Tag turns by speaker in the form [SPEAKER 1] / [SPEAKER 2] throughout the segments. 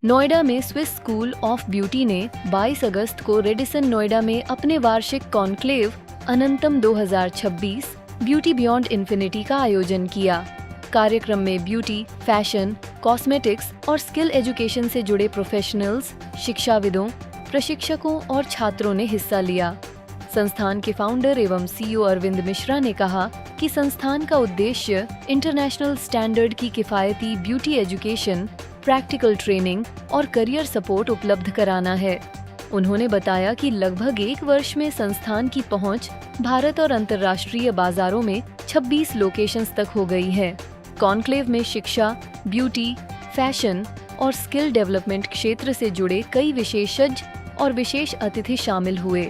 [SPEAKER 1] नोएडा में Swiss school of beauty ने 22 अगस्त को रेडिसन नोएडा में अपने वार्षिक कॉन्क्लेव अनंतम 2026 ब्यूटी बियॉन्ड इन्फिनिटी का आयोजन किया। कार्यक्रम में ब्यूटी, फैशन, कॉस्मेटिक्स और स्किल एजुकेशन से जुड़े प्रोफेशनल्स, शिक्षाविदों, प्रशिक्षकों और छात्रों ने हिस्सा लिया। संस्थान के फाउंडर एवं सीईओ अरविंद मिश्रा ने कहा कि संस्थान का उद्देश्य इंटरनेशनल स्टैंडर्ड की किफायती ब्यूटी एजुकेशन, प्रैक्टिकल ट्रेनिंग और करियर सपोर्ट उपलब्ध कराना है। उन्होंने बताया कि लगभग 1 वर्ष में संस्थान की पहुंच भारत और अंतर्राष्ट्रीय बाजारों में 26 लोकेशंस तक हो गई है। कॉन्क्लेव में शिक्षा, ब्यूटी, फैशन और स्किल डेवलपमेंट क्षेत्र से जुड़े कई विशेषज्ञ और विशेष अतिथि शामिल हुए।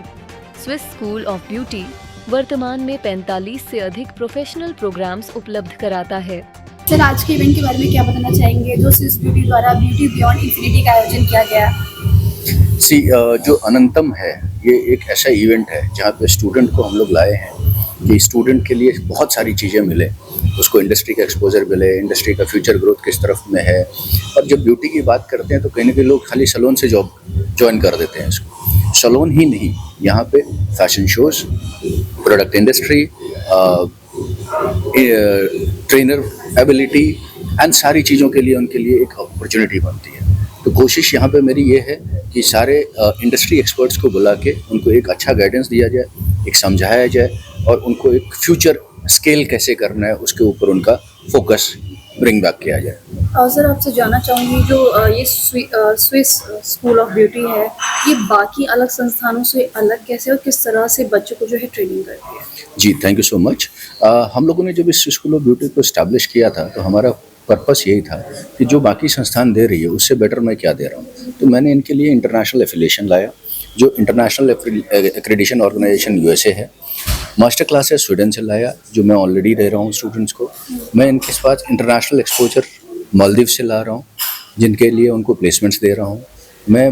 [SPEAKER 1] स्विस स्कूल ऑफ ब्यूटी वर्तमान में 45 से अधिक प्रोफेशनल प्रोग्राम्स उपलब्ध कराता है।
[SPEAKER 2] सर, आज के इवेंट के बारे में क्या बताना चाहेंगे जो स्विस ब्यूटी द्वारा ब्यूटी बियॉन्ड इन्फिनिटी का आयोजन किया गया?
[SPEAKER 3] जो अनंतम है ये एक ऐसा इवेंट है जहाँ पे स्टूडेंट को हम लोग लाए हैं कि स्टूडेंट के लिए बहुत सारी चीज़ें मिले, उसको इंडस्ट्री का एक्सपोजर मिले, इंडस्ट्री का फ्यूचर ग्रोथ किस तरफ में है। और जब ब्यूटी की बात करते हैं तो कहीं ना कहीं लोग खाली सैलून से जॉब ज्वाइन कर देते हैं इसको। सैलून ही नहीं, यहाँ पे fashion shows, product industry, trainer ability and सारी चीज़ों के लिए उनके लिए एक अपॉर्चुनिटी बनती है। तो कोशिश यहाँ पे मेरी ये है कि सारे इंडस्ट्री एक्सपर्ट्स को बुला के उनको एक अच्छा गाइडेंस दिया जाए, एक समझाया जाए और उनको एक फ्यूचर स्केल कैसे करना है उसके ऊपर उनका फोकस ब्रिंग बैक किया जाए।
[SPEAKER 2] सर, आपसे जानना चाहूँगी जो ये स्विस स्कूल ऑफ ब्यूटी है, ये बाकी अलग संस्थानों से अलग कैसे और किस तरह से बच्चों को जो है ट्रेनिंग करती है?
[SPEAKER 3] जी, थैंक यू सो मच। हम लोगों ने जब इस स्कूल ऑफ ब्यूटी को इस्टेब्लिश किया था तो हमारा पर्पस यही था कि जो बाकी संस्थान दे रही है उससे बेटर मैं क्या दे रहा हूँ। तो मैंने इनके लिए इंटरनेशनल एफिलिएशन लाया, जो इंटरनेशनल एक्रेडिशन ऑर्गेनाइजेशन यूएसए है। मास्टर क्लासेस स्वीडन से लाया, जो मैं ऑलरेडी दे रहा हूँ स्टूडेंट्स को। मैं इनके पास इंटरनेशनल एक्सपोजर मालदीव से ला रहा हूँ, जिनके लिए उनको प्लेसमेंट्स दे रहा हूँ। मैं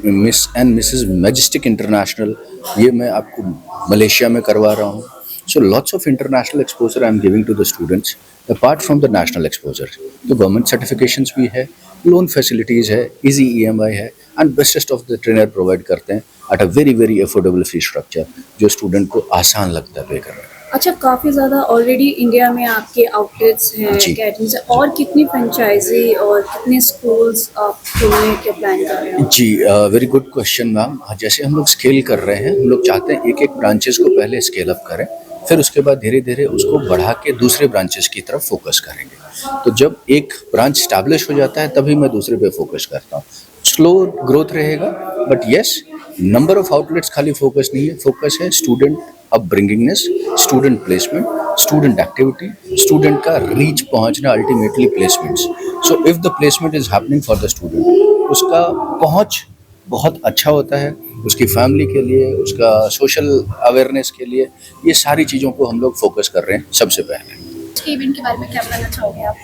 [SPEAKER 3] miss and Mrs majestic international, ये मैं आपको मलेशिया में करवा रहा हूँ। So lots of international exposure I am giving to the students apart from the national exposure. तो गवर्नमेंट सर्टिफिकेशंस भी है, लोन फैसिलिटीज़ है, इजी EMI है and bestest of the trainer provide करते हैं at a very very affordable fee structure, जो student को आसान लगता है पे करना।
[SPEAKER 2] अच्छा, काफ़ी ज़्यादा ऑलरेडी इंडिया में आपके आउटलेट्स हैं, अकेडमीज हैं, और कितनी फ्रेंचाइजी और कितने स्कूल्स आप खोलने के प्लान कर रहे हैं?
[SPEAKER 3] जी, वेरी गुड क्वेश्चन मैम। जैसे हम लोग स्केल कर रहे हैं, हम लोग चाहते हैं एक ब्रांचेस को पहले स्केल अप करें, फिर उसके बाद धीरे धीरे उसको बढ़ा के दूसरे ब्रांचेस की तरफ फोकस करेंगे। तो जब एक ब्रांच स्टैब्लिश हो जाता है तभी मैं दूसरे पे फोकस करता हूँ। स्लो ग्रोथ रहेगा, but yes, number of outlets खाली फोकस नहीं है, फोकस है student upbringingness, student placement, student activity, student का रीच पहुंचना, ultimately placements. So if the placement is happening for the student, उसका पहुंच बहुत अच्छा होता है, उसकी फैमिली के लिए, उसका सोशल अवेयरनेस के लिए, ये सारी चीज़ों को हम लोग फोकस कर रहे हैं सबसे पहले।
[SPEAKER 2] इवेंट के बारे में क्या बताना चाहोगे आप?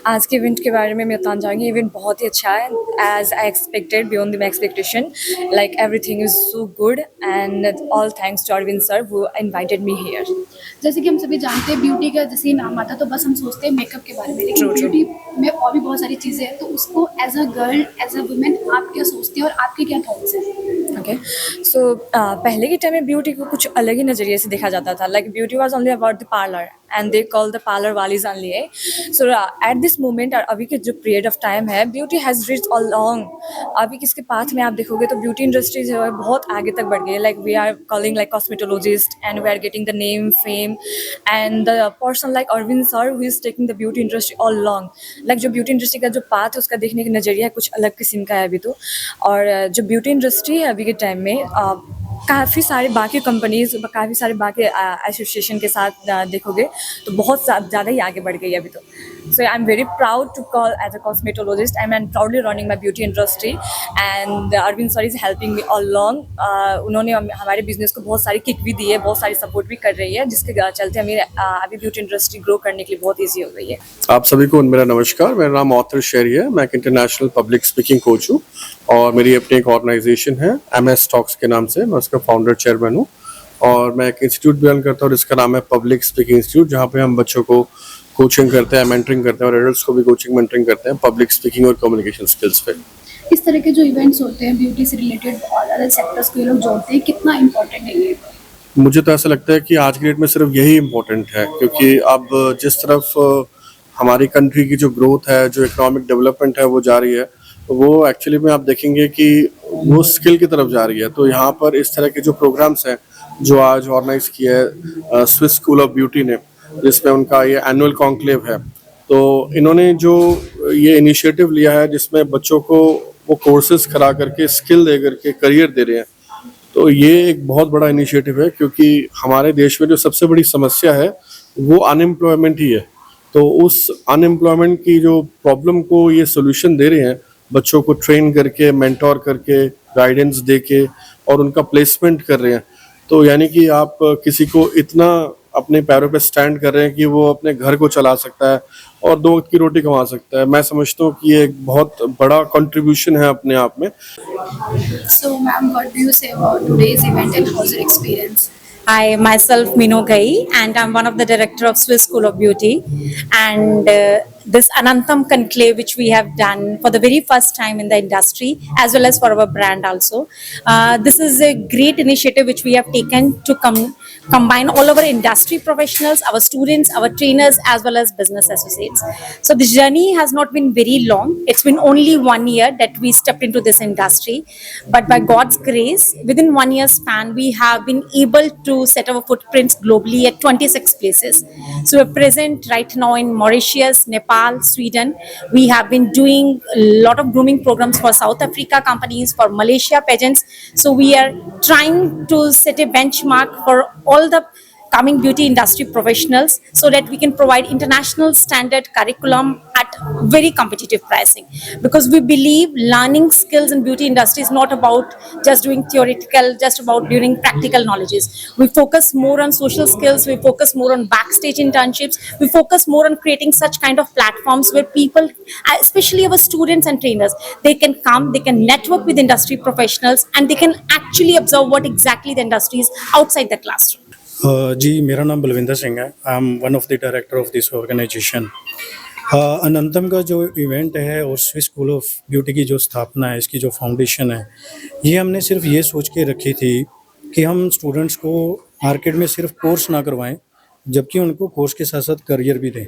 [SPEAKER 4] आज के इवेंट के बारे में मैं बताना चाहूँगी, इवेंट बहुत ही अच्छा है, as I expected, beyond my expectation. Like everything is so good and all thanks to Arvind sir who invited me here.
[SPEAKER 2] जैसे कि हम सभी जानते हैं ब्यूटी का जैसे ही नाम आता है तो बस हम सोचते हैं मेकअप के बारे में, लेकिन ब्यूटी में और भी बहुत सारी चीज़ें हैं। तो उसको as a girl, as a woman आप क्या सोचते हैं और आपके क्या थॉट्स हैं?
[SPEAKER 4] ओके, सो पहले के टाइम में ब्यूटी को कुछ अलग ही नज़रिए से देखा जाता था। Like beauty was only about the parlour and they call the parlour वालीज only. So at this moment और अभी के जो पीरियड ऑफ टाइम है, beauty has reached all long. अभी किसके पाथ में आप देखोगे तो ब्यूटी इंडस्ट्री जो है बहुत आगे तक बढ़ गई है। Like we are calling like cosmetologist and we are getting the name, fame and the person like Arvind sir who is taking the beauty industry all along. Like जो ब्यूटी इंडस्ट्री का जो पाथ है उसका देखने का नज़रिया कुछ अलग किस्म का है अभी तो। और जो ब्यूटी इंडस्ट्री है अभी के टाइम में काफ़ी सारे बाकी कंपनीज, काफ़ी सारे बाकी एसोसिएशन के साथ देखोगे तो बहुत ज़्यादा ही आगे बढ़ गई है अभी तो। So I am very proud to call as a cosmetologist, I am proudly running my beauty industry and Arvind sir is helping me all long. उन्होंने हमारे बिजनेस को बहुत सारी किक भी दी है, बहुत सारी सपोर्ट भी कर रही है, जिसके चलते हमें अभी ब्यूटी इंडस्ट्री ग्रो करने के लिए बहुत ईजी हो गई है।
[SPEAKER 5] आप सभी को मेरा नमस्कार। मेरा नाम ऑथर शेरी है, मैं एक इंटरनेशनल पब्लिक स्पीकिंग कोच हूँ और मेरी अपनी एक ऑर्गेनाइजेशन है MS टॉक्स के नाम से, मैं उसका फाउंडर चेयरमैन हूँ। और मैं एक इंस्टीट्यूट भी रन करता हूँ जिसका नाम है पब्लिक स्पीकिंग इंस्टीट्यूट, जहाँ पे हम बच्चों को कोचिंग करते हैं, मेंटरिंग करते हैं और एडल्ट्स को भी कोचिंग मेंटरिंग करते हैं पब्लिक स्पीकिंग और कम्युनिकेशन स्किल्स पे।
[SPEAKER 2] इस तरह के जो इवेंट्स होते हैं ब्यूटी से रिलेटेड और अदर सेक्टर्स को ये लोग जोड़ते हैं, कितना इम्पोर्टेंट है ये?
[SPEAKER 5] मुझे तो ऐसा लगता है कि आज की डेट में सिर्फ यही इम्पोर्टेंट है, क्योंकि अब जिस तरफ हमारी कंट्री की जो ग्रोथ है, जो इकोनॉमिक डेवलपमेंट है वो जा रही है, तो वो एक्चुअली में आप देखेंगे कि वो स्किल की तरफ जा रही है। तो यहाँ पर इस तरह के जो प्रोग्राम्स हैं जो आज ऑर्गेनाइज किया है स्विस स्कूल ऑफ ब्यूटी ने, जिसमें उनका ये एनुअल कॉन्क्लेव है, तो इन्होंने जो ये इनिशिएटिव लिया है जिसमें बच्चों को वो कोर्सेज करा करके स्किल दे करके करियर दे रहे हैं, तो ये एक बहुत बड़ा इनिशिएटिव है, क्योंकि हमारे देश में जो सबसे बड़ी समस्या है वो अनएम्प्लॉयमेंट ही है। तो उस अनएम्प्लॉयमेंट की जो प्रॉब्लम को ये सोल्यूशन दे रहे हैं, बच्चों को ट्रेन करके, मेंटोर करके, गाइडेंस दे के और उनका प्लेसमेंट कर रहे हैं। तो यानी कि आप किसी को इतना अपने पैरों पे स्टैंड कर रहे हैं कि वो अपने घर को चला सकता है और 2 वक्त की रोटी कमा सकता है। मैं समझता हूँ कि ये एक बहुत बड़ा कंट्रीब्यूशन है अपने आप में।
[SPEAKER 2] So ma'am, what do you say about today's event and how's your experience?
[SPEAKER 6] I myself Mino Gai, and I'm one of the director of Swiss School of Beauty. And this Anantam conclave, which we have done for the very first time in the industry, as well as for our brand also. This is a great initiative which we have taken to combine all our industry professionals, our students, our trainers, as well as business associates. So the journey has not been very long. It's been only 1 year that we stepped into this industry. But by God's grace, within 1 year span, we have been able to set our footprints globally at 26 places. So we're present right now in Mauritius, Nepal, Sweden. We have been doing a lot of grooming programs for South Africa companies, for Malaysia pageants. So we are trying to set a benchmark for all the coming beauty industry professionals so that we can provide international standard curriculum at very competitive pricing, because we believe learning skills in beauty industry is not about just doing theoretical, just about doing practical knowledges. We focus more on social skills, we focus more on backstage internships, we focus more on creating such kind of platforms where people, especially our students and trainers, they can come, they can network with industry professionals, and they can actually observe what exactly the industry is outside the classroom.
[SPEAKER 7] जी, मेरा नाम बलविंदर सिंह है। I am one of the director of this organisation. Anantam का जो event है और Swiss school of beauty की जो स्थापना है, इसकी जो फाउंडेशन है, ये हमने सिर्फ ये सोच के रखी थी कि हम स्टूडेंट्स को मार्केट में सिर्फ कोर्स ना करवाएं, जबकि उनको कोर्स के साथ साथ करियर भी दें।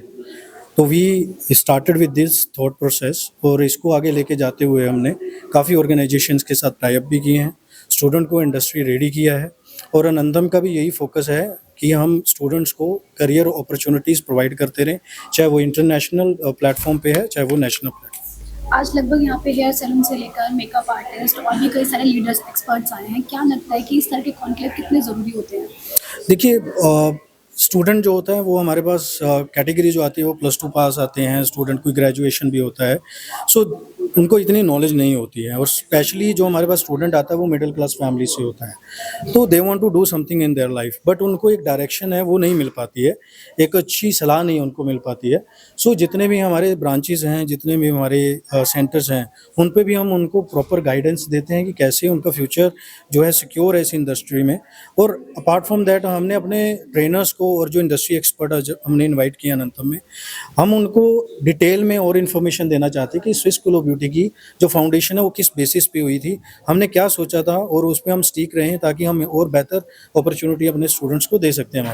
[SPEAKER 7] तो we started with this thought process, और इसको आगे लेके जाते हुए हमने काफ़ी ऑर्गेनाइजेशंस के साथ टाई अप भी किए हैं, स्टूडेंट को इंडस्ट्री रेडी किया है, और अनंतम का भी यही फोकस है कि हम स्टूडेंट्स को करियर अपॉर्चुनिटीज़ प्रोवाइड करते रहें, चाहे वो इंटरनेशनल प्लेटफॉर्म पे है, चाहे वो नेशनल प्लेटफॉर्म।
[SPEAKER 2] आज लगभग यहाँ पे हेयर सैलून से लेकर मेकअप आर्टिस्ट और भी कई सारे लीडर्स, एक्सपर्ट्स आए हैं। क्या लगता है कि इस तरह के कॉन्क्लेव कितने ज़रूरी होते हैं?
[SPEAKER 7] देखिए, स्टूडेंट जो होता है वो हमारे पास कैटेगरी जो आती है वो +2 पास आते हैं, स्टूडेंट कोई ग्रेजुएशन भी होता है, सो उनको इतनी नॉलेज नहीं होती है, और स्पेशली जो हमारे पास स्टूडेंट आता है वो मिडिल क्लास फैमिली से होता है, तो they want to do something in their life, but उनको एक डायरेक्शन है वो नहीं मिल पाती है, एक अच्छी सलाह नहीं उनको मिल पाती है। सो जितने भी हमारे ब्रांचेस हैं, जितने भी हमारे सेंटर्स हैं, उन पे भी हम उनको प्रॉपर गाइडेंस देते हैं कि कैसे उनका फ्यूचर जो है सिक्योर है इस इंडस्ट्री में। और अपार्ट फ्रॉम दैट हमने अपने ट्रेनर्स को और जो इंडस्ट्री एक्सपर्ट हमने इन्वाइट किया अनंतम में, हम उनको डिटेल में और इन्फॉर्मेशन देना चाहते हैं कि स्विस स्कूल ऑफ ब्यूटी की जो फाउंडेशन है वो किस बेसिस पे हुई थी, हमने क्या सोचा था, और उस पर हम स्टिक रहे हैं ताकि हम और बेहतर अपॉर्चुनिटी अपने स्टूडेंट्स को दे सकते हैं।